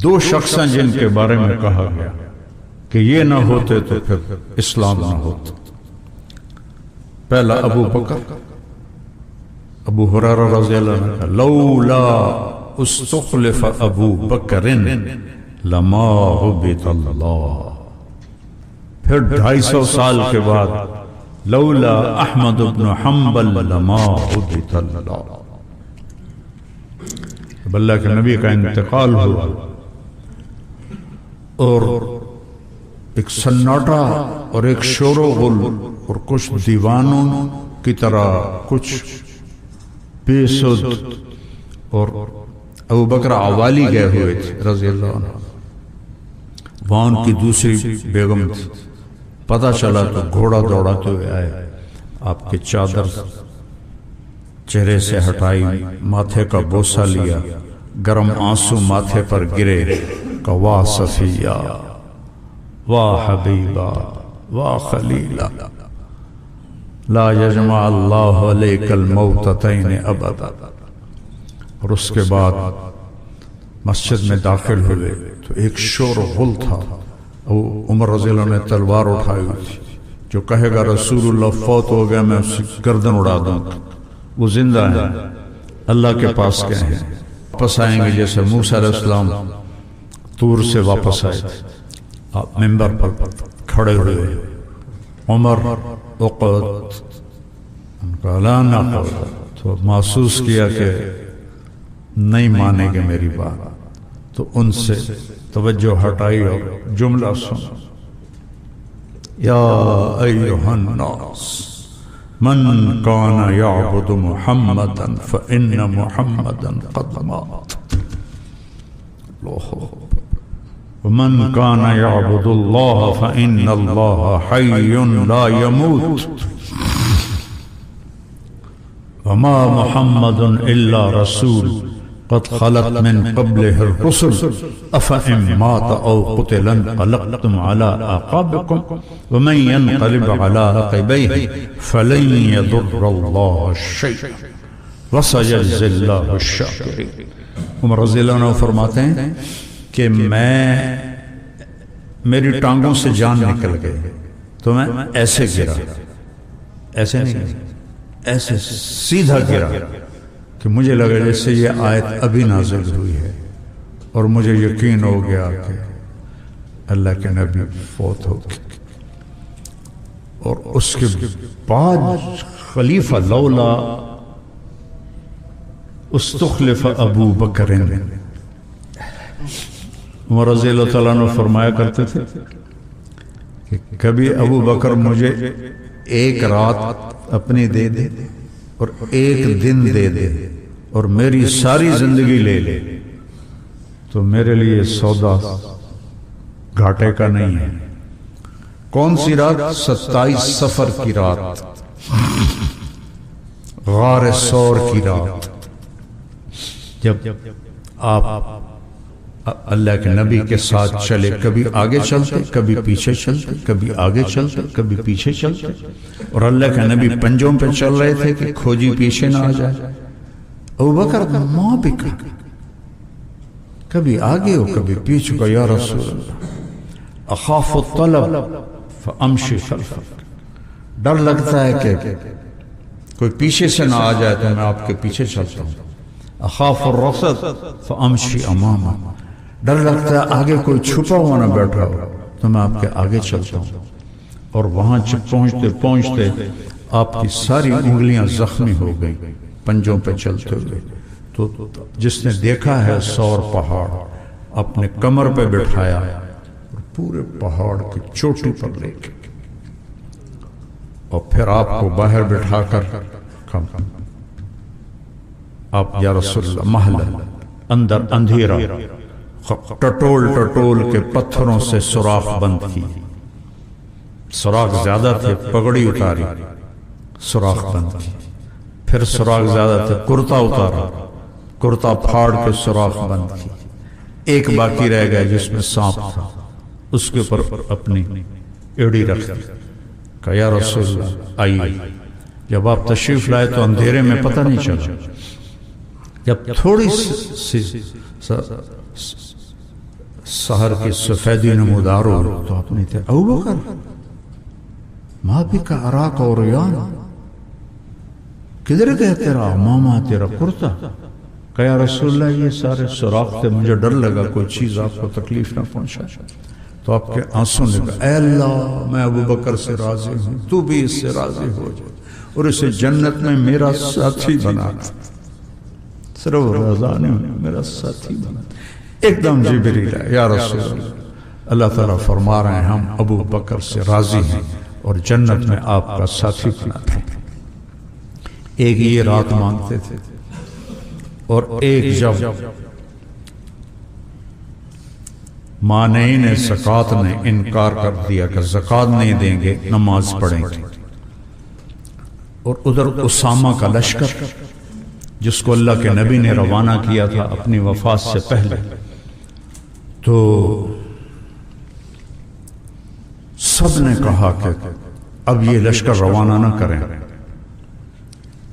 دو شخص ہیں جن کے بارے میں کہا گیا کہ یہ نہ ہوتے تو پھر اسلام نہ ہوتا. پہلا ابو بکر. ابو ہریرہ رضی اللہ عنہ کہا لولا استخلف ابو بکر لما عبد اللہ. پھر 250 سال کے بعد لولا احمد بن حنبل لما عبد اللہ. جب اللہ کے نبی کا انتقال ہوا اور ایک سناٹا اور ایک شور و غل اور کچھ دیوانوں کی طرح کچھ بے سود اور ابو بکر عوالی گئے ہوئے تھے رضی اللہ عنہ. وہاں ان کی دوسری بیگم تھی. پتہ چلا تو گھوڑا دوڑاتے ہوئے آئے, آپ کے چادر چہرے سے ہٹائی, ماتھے کا بوسہ لیا, گرم آنسو ماتھے پر گرے کہ واہ صفیہ واہ حبیبہ واہ خلیلہ لا یجمع اللہ علیک الموتتین ابدا. اور اس کے بعد مسجد میں داخل ہوئے تو ایک شور و غل تھا. عمر رضی اللہ عنہ نے تلوار اٹھائی ہوئی تھی. جو کہے گا رسول اللہ فوت ہو گیا میں اس کی گردن اڑا دوں گا. وہ زندہ ہیں, اللہ کے پاس گئے ہیں, واپس آئیں گے جیسے موسیٰ علیہ السلام طور سے واپس آئے تھے. آپ منبر پر کھڑے ہوئے, عمر اقعد, ان کا اعلان تو محسوس کیا کہ نہیں مانیں گے میری بات, تو ان سے توجہ ہٹائی اور جملہ سن. یا ایھا الناس من کان یعبد محمدا فإن محمدا قد مات ومن کان یعبد اللہ فإن اللہ حی لا یموت وما محمد الا رسول قد خلت من قبله الرسل افإن مات او قتل انقلبتم على اعقابكم ومن ينقلب على عقبيه فلن يضر الله شيئا وسيجزي الله الشاكرين. عمر رضی اللہ عنہ فرماتے ہیں کہ میری ٹانگوں سے جان نکل گئی تو میں ایسے گرا, ایسے نہیں, ایسے سیدھا گرا کہ مجھے لگا جیسے یہ آیت ابھی نازل ہوئی ہے, اور مجھے یقین ہو گیا کہ اللہ کے نبی فوت ہو گئے. اور اس کے بعد خلیفہ لولا استخلف ابو بکر. عمر رضی اللہ تعالیٰ عنہ فرمایا کرتے تھے کہ کبھی ابو بکر مجھے ایک رات اپنی دے دے اور ایک دن دے دے اور میری ساری زندگی لے لے تو میرے لیے سودا گھاٹے کا نہیں ہے. کون سی رات؟ 27 صفر کی رات, غار ثور کی رات, جب آپ اللہ کے نبی کے ساتھ چلے, کبھی آگے چلتے کبھی پیچھے چلتے, کبھی آگے چلتے کبھی پیچھے چلتے, اور اللہ کے نبی پنجوں پہ چل رہے تھے کہ کھوجی پیچھے نہ آ جائے. ابو بکر ماں بکا, کبھی آگے ہو کبھی پیچھے کو, یا رسول اللہ اخاف الطلب فامشی خلفک, ڈر لگتا ہے کہ کوئی پیچھے سے نہ آ جائے تو میں آپ کے پیچھے چلتا ہوں. اخاف الرصد فامشی امامہ, ڈر لگتا ہے آگے کوئی چھپا ہوا نہ بیٹھا ہو تو میں آپ کے آگے چلتا ہوں. اور وہاں پہنچتے پہنچتے آپ کی ساری انگلیاں زخمی ہو گئی پنجوں پہ چلتے ہوئے. تو جس نے دیکھا ہے ثور پہاڑ اپنے کمر پہ بٹھایا اور پورے پہاڑ کی چوٹی پر لے کے, اور پھر آپ کو باہر بٹھا کر آپ یا رسول اللہ محل اندر اندھیرا, ٹٹول ٹٹول کے پتھروں سے سوراخ بند کی, سوراخ زیادہ تھے, پگڑی اتاری, سوراخ بند کی, پھر سوراخ زیادہ تھے, کرتا اتارا, کرتا پھاڑ کے سوراخ بند کی, ایک باقی رہ گیا جس میں سانپ تھا, اس کے اوپر اپنی ایڑی رکھ دی, کہا یا رسول اللہ آئیے. جب آپ تشریف لائے تو اندھیرے میں پتہ نہیں چلا, جب تھوڑی سی سحر کی سفیدی نمودار ہو تو آپ نے تھے ابو بکر ما بک اراک عریان، کدھر گئے تیرا عمامہ تیرا کرتا؟ کہ یا رسول اللہ یہ سارے سوراخ تھے، مجھے ڈر لگا کوئی چیز آپ کو تکلیف نہ پہنچائے۔ تو آپ کے آنسوں نے کہا اے اللہ میں ابو بکر سے راضی ہوں، تو بھی اس سے راضی ہو جائے اور اسے جنت میں میرا ساتھی بنا، صرف رضا نہیں میرا ساتھی بنا۔ ایک دم جبریل ہے یا رسول اللہ، اللہ تعالیٰ فرما رہے ہیں ہم ابو بکر سے راضی ہیں اور جنت میں آپ کا ساتھی بناتے ہیں۔ ایک یہ رات مانگتے تھے اور ایک جب مانعین زکوٰۃ نے انکار کر دیا کہ زکوٰۃ نہیں دیں گے نماز پڑھیں گے، اور ادھر اسامہ کا لشکر جس کو اللہ کے نبی نے روانہ کیا تھا اپنی وفات سے پہلے، تو سب نے کہا کہ اب یہ لشکر روانہ نہ کریں،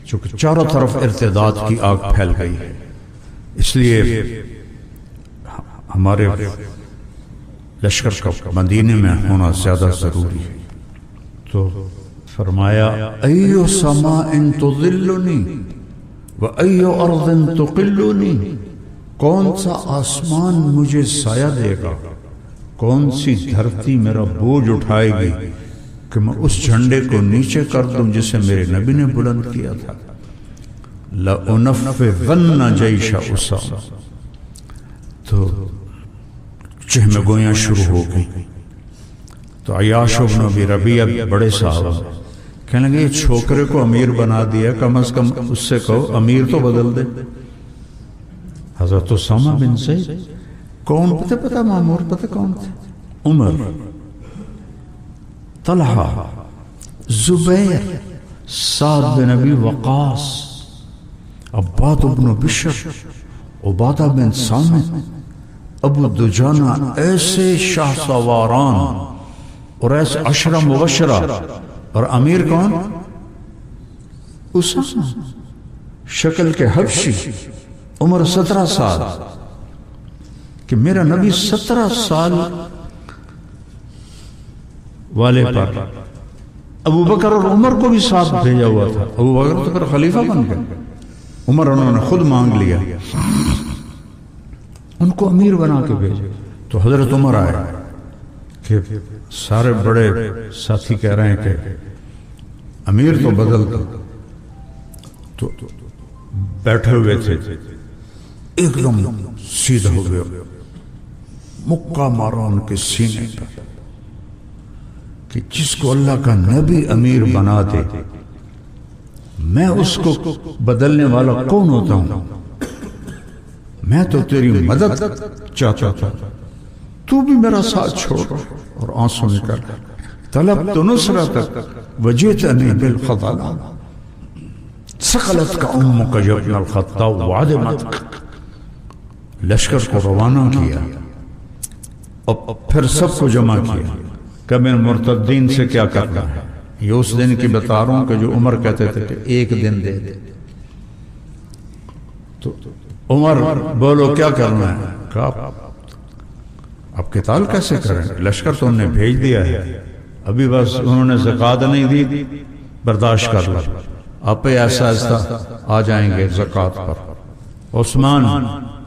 چونکہ چاروں طرف ارتداد کی آگ پھیل گئی ہے، اس لیے ہمارے لشکر کا مدینے میں ہونا زیادہ ضروری ہے۔ تو فرمایا ایو سماء تظلنی و ایو ارض تقلنی، کون سا آسمان مجھے سایہ دے گا، کون سی دھرتی میرا بوجھ اٹھائے گی کہ میں اس جھنڈے کو نیچے کر دوں جسے میرے نبی نے بلند کیا تھا۔ لَأُنَفِّذَنَّ جَيْشَ أُسَامَہ، تو چہمہ گویاں شروع ہو گئی۔ تو عیاش بن ابی ربیعہ بڑے صحابہ کہنے لگے یہ چھوکرے کو امیر بنا دیا، کم از کم اس سے کہو امیر تو بدل دے۔ حضرت اسامہ بن زید کون پتہ مامور پتہ کون تھے؟ عمر، طلحہ، زبیر، سعد بن ابی وقاص، عباد بن بشر، عبادہ بن صامت، ابو دجانہ، ایسے شاہ سواران اور ایسے عشرہ مبشرہ، اور امیر کون؟ اسامہ، شکل کے حبشی، عمر 17 سال، کہ میرا نبی 17 سال والے پر ابو بکر اور عمر کو بھی ساتھ بھیجا ہوا تھا۔ ابو بکر تو پھر خلیفہ بن گئے، عمر انہوں نے خود مانگ لیا، ان کو امیر بنا کے بھیجے۔ تو حضرت عمر آئے کہ سارے بڑے ساتھی کہہ رہے ہیں کہ امیر تو بدل دو، تو بیٹھے ہوئے تھے، ایک دم سیدھا ہو گیا، مکہ مارا ان کے سینے پر کہ جس کو اللہ کا نبی امیر بنا دے میں اس کو بدلنے والا کون ہوتا ہوں؟ میں تو تیری مدد چاہتا تھا، تو بھی میرا ساتھ چھوڑ۔ اور آنسوں نکل طلبت نصرتک وجئتنی بالخذلان، ثقلتک امک یا ابن الخطاب وعدمتک۔ لشکر کو روانہ کیا اور پھر سب کو جمع کیا کہ میں مرتدین سے کیا کرنا ہے۔ یہ اس دن کی بتا رہا ہوں کہ جو عمر کہتے تھے کہ ایک دن دے دے، تو عمر بولو کیا کرنا ہے؟ کہا اب قتال کیسے کریں، لشکر تو انہیں بھیج دیا ہے، ابھی بس انہوں نے زکوٰۃ نہیں دی، برداشت کر لو، آپ ایسا ایسا آ جائیں گے زکوٰۃ پر۔ عثمان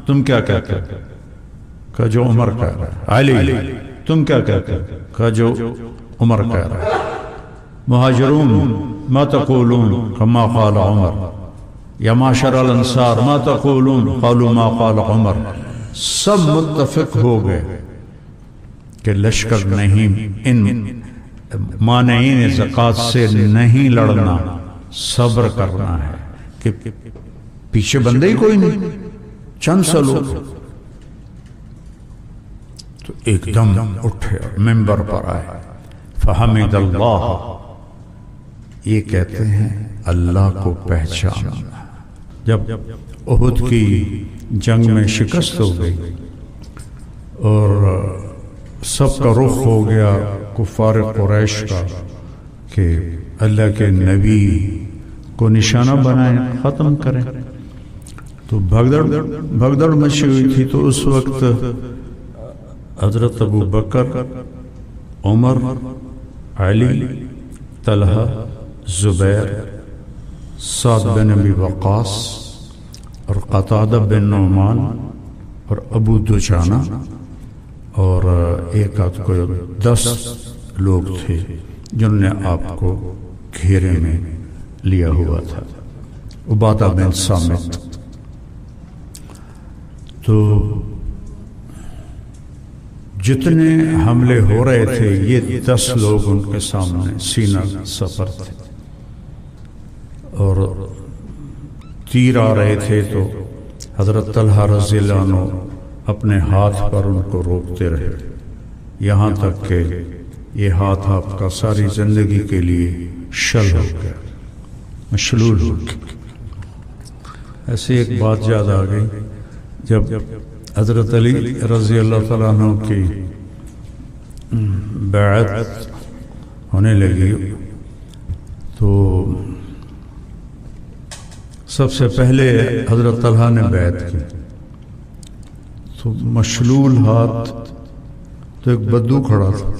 تم کیا کہتے ہو؟ کہ جو عمر کہہ رہا ہے۔ علی تم کیا کہتے ہو؟ کہ جو عمر کہہ رہا ہے۔ مہاجرون ما تقولون کما قال عمر، یا معاشر الانصار ما تقولون قالوا ما قال عمر۔ سب متفق ہو گئے کہ لشکر نہیں، ان مانعین زکوٰۃ سے نہیں لڑنا، صبر کرنا ہے، کہ پیچھے بندے ہی کوئی نہیں، چند سا لوگ۔ تو ایک دم اٹھے اور ممبر پر آئے، فحمد اللہ، یہ کہتے ہیں اللہ کو پہچانا۔ جب احد کی جنگ میں شکست ہو گئی اور سب کا رخ ہو گیا کفار قریش کا کہ اللہ کے نبی کو نشانہ بنائیں، ختم کریں، تو بھگدڑ مچی ہوئی تھی۔ تو اس وقت حضرت ابو بکر، عمر، علی، طلحہ، زبیر، سعد بن ابی وقاص اور قتادہ بن نعمان اور ابو دجانہ اور ایک آدھ کو 10 لوگ تھے جنہوں نے آپ کو گھیرے میں لیا ہوا تھا، عبادہ بن صامت۔ تو جتنے حملے ہو رہے تھے یہ 10 لوگ ان کے سامنے سینہ سپر تھے، اور تیر آ رہے تھے تو حضرت طلحہ رضی اللہ عنہ اپنے ہاتھ پر ان کو روکتے رہے، یہاں تک کہ یہ ہاتھ آپ کا ساری زندگی کے لیے شل ہو گیا، مشلول ہو گیا۔ ایسی ایک بات یاد آ گئی، جب حضرت علی رضی اللہ تعالیٰ عنہ کی بیعت ہونے لگی تو سب سے پہلے حضرت طلحہ نے بیعت کی، تو مشلول ہاتھ تو ایک بدو کھڑا تھا،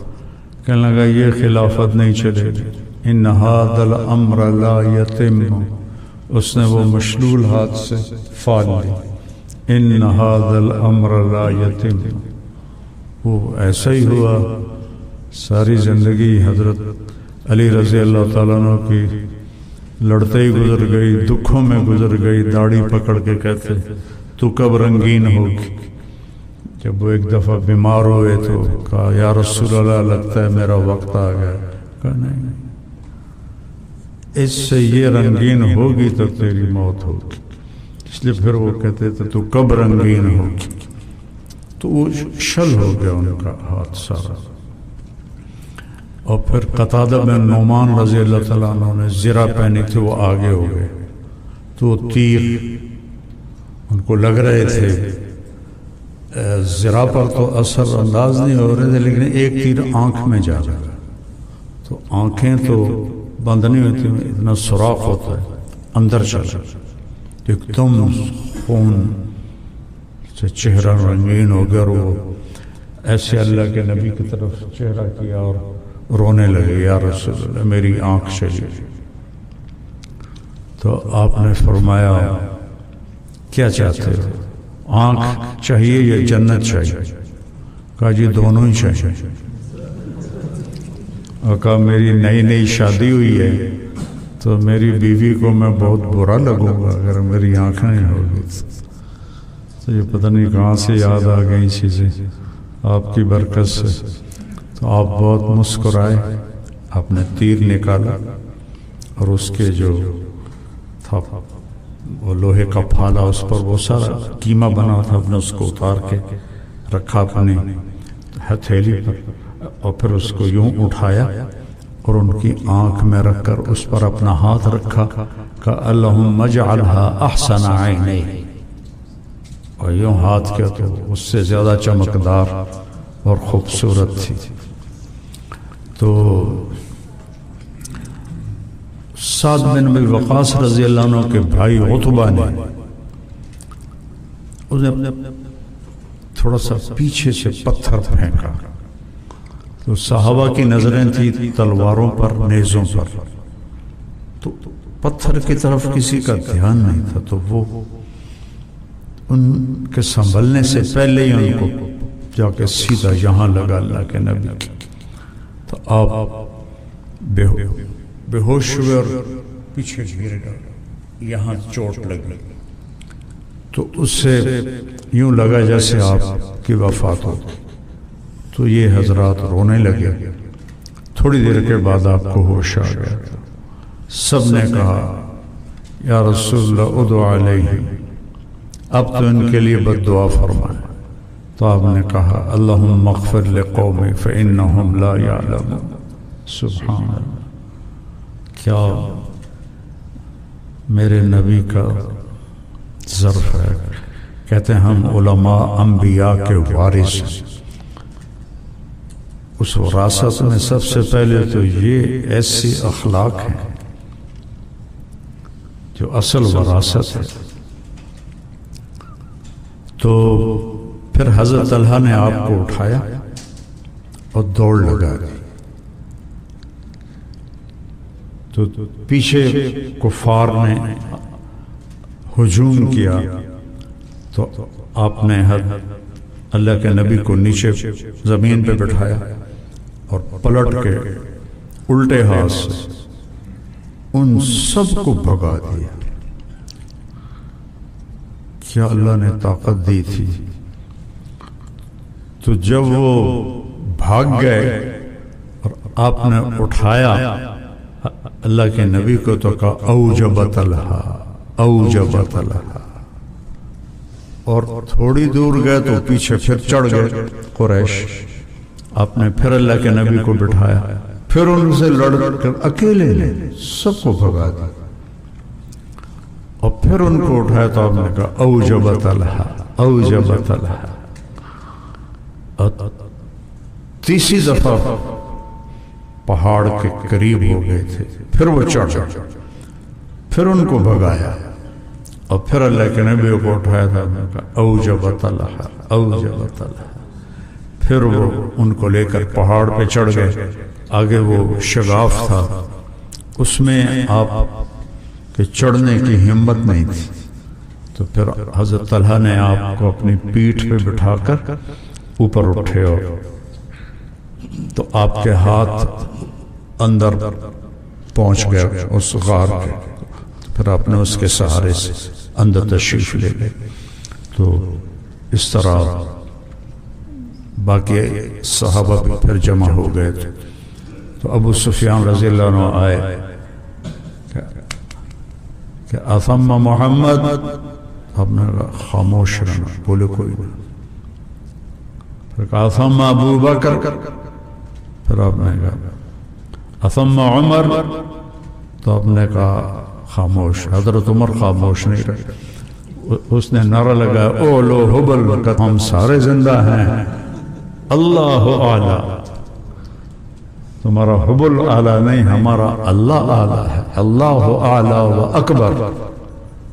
کہنے لگا یہ خلافت نہیں چلے گی، ان ھذا الامر لا یتم، اس نے وہ مشلول ہاتھ سے فال لی، ان ھذا الامر لا یتم۔ وہ ایسا ہی ہوا، ساری زندگی حضرت علی رضی اللہ تعالیٰ عنہ کی لڑتے ہی گزر گئی، دکھوں میں گزر گئی، داڑھی پکڑ کے کہتے تو کب رنگین ہوگی۔ جب وہ ایک دفعہ بیمار ہوئے تو کہا یا رسول اللہ لگتا ہے میرا وقت آ گیا، کہا نہیں، اس سے یہ رنگین ہوگی تو تیری موت ہوگی، اس لیے پھر وہ کہتے تھے تو کب رنگین ہوگی، تو وہ شل ہو گیا ان کا ہاتھ سارا۔ اور پھر قتادہ بن نعمان رضی اللہ تعالیٰ عنہ نے زرہ پہنی تھی، وہ آگے ہو گئے، تو تیر ان کو لگ رہے تھے، زرہ پر تو اثر انداز نہیں ہو رہے تھے، لیکن ایک تیر آنکھ میں جا رہا، تو آنکھیں تو بند نہیں ہوتی، اتنا سوراخ ہوتا ہے، اندر چلا، ایک دم خون سے چہرہ رنگین ہو گیا، وہ ایسے اللہ کے نبی کی طرف چہرہ کیا اور رونے لگے، یا رسول اللہ میری آنکھ چلی۔ تو آپ نے فرمایا کیا چاہتے ہو، آنکھ چاہیے یا جنت چاہیے؟ کہا جی دونوں ہی چاہیے۔ اور کہا میری نئی نئی شادی ہوئی ہے تو میری بیوی کو میں بہت برا لگوں گا اگر میری آنکھ نہیں ہوگی۔ تو یہ پتہ نہیں کہاں سے یاد آ گئی چیزیں آپ کی برکت سے، تو آپ بہت مسکرائے، آپ نے تیر نکالا اور اس کے جو تھا وہ لوہے کا پھالا، اس پر وہ سارا قیمہ بنا تھا، اپنے اس کو اتار کے رکھا اپنی ہتھیلی پر، اور پھر اس کو یوں اٹھایا اور ان کی آنکھ میں رکھ کر اس پر اپنا ہاتھ رکھا کہ اللہم اجعلھا احسن عینی، اور یوں ہاتھ کیا تو اس سے زیادہ چمکدار اور خوبصورت تھی۔ تو سعد بن ابی وقاص رضی اللہ عنہ کے بھائی عتبہ نے تھوڑا سا پیچھے سے پتھر پھینکا، تو صحابہ کی نظریں تھی تلواروں پر، نیزوں پر، تو پتھر کی طرف کسی کا دھیان نہیں تھا، تو وہ ان کے سنبھلنے سے پہلے ہی ان کو جا کے سیدھا یہاں لگا اللہ کے نبی کی، تو آپ بے ہوش ہوئے اور پیچھے گر گئے، یہاں چوٹ لگی، تو اس سے یوں لگا جیسے آپ کی وفات ہو۔ تو یہ حضرات رونے لگے، تھوڑی دیر کے بعد آپ کو ہوش آ گیا، سب نے کہا یا رسول اللہ ادعو علیہ، اب تو ان کے لیے بد دعا فرمائیں۔ تو آپ نے کہا اللہم اغفر لقومی فإنہم لا یعلمون۔ سبحان اللہ، کیا میرے نبی کا ظرف ہے، کہتے ہیں ہم علماء انبیاء کے وارث ہیں، اس وراثت میں سب سے پہلے تو یہ ایسی اخلاق ہیں جو اصل وراثت ہے۔ تو پھر حضرت طلحہ نے آپ کو اٹھایا اور دوڑ لگا دی. تو پیچھے کفار نے ہجوم کیا تو آپ نے اللہ کے نبی کو نیچے زمین پہ بٹھایا اور پلٹ کے الٹے ہاتھ سے ان سب کو بھگا دیا. کیا اللہ نے طاقت دی تھی. تو جب وہ بھاگ گئے اور آپ نے اٹھایا اللہ کے نبی کو تو کہا اوجب طلحہ اوجب طلحہ. اور تھوڑی دور گئے تو پیچھے پھر چڑھ گئے قریش. آپ نے پھر اللہ کے نبی کو بٹھایا, پھر ان سے لڑ کر اکیلے نے سب کو بھگا دیا, اور پھر ان کو اٹھایا تو آپ نے کہا اوجب طلحہ اوجب طلحہ. تیسری دفعہ پہاڑ کے قریب ہو گئے تھے, پھر وہ چڑھ گئے, پھر ان کو بھگایا اور پھر اللہ کے نبی کو اٹھایا تھا, اوجب طلحہ اوجب طلحہ. پھر وہ ان کو لے کر پہاڑ پہ چڑھ گئے. آگے وہ شگاف تھا, اس میں آپ کے چڑھنے کی ہمت نہیں تھی. تو پھر حضرت طلحہ نے آپ کو اپنی پیٹھ پہ بٹھا کر اوپر اٹھے, اور تو آپ کے ہاتھ اندر پہنچ گئے اس غار کے. پھر آپ نے اس کے سہارے سے اندر تشریف لے گئے. تو اس طرح باقی صحابہ بھی پھر جمع ہو گئے تھے. تو ابو سفیان رضی اللہ عنہ آئے کہ اثم محمد. آپ نے کہا خاموش رہنا, بولے کوئی نہیں. پھر کہا اثم ابو بکر. پھر آپ نے کہا اثم عمر. تو آپ نے کہا خاموش. حضرت عمر خاموش نہیں رہے. اس نے نعرہ لگا اولو حبل وقت ہم سارے زندہ ہیں, اللہ اعلیٰ. تمہارا حبل اعلیٰ نہیں, ہمارا اللہ اعلیٰ ہے. اللہ اعلیٰ و اکبر.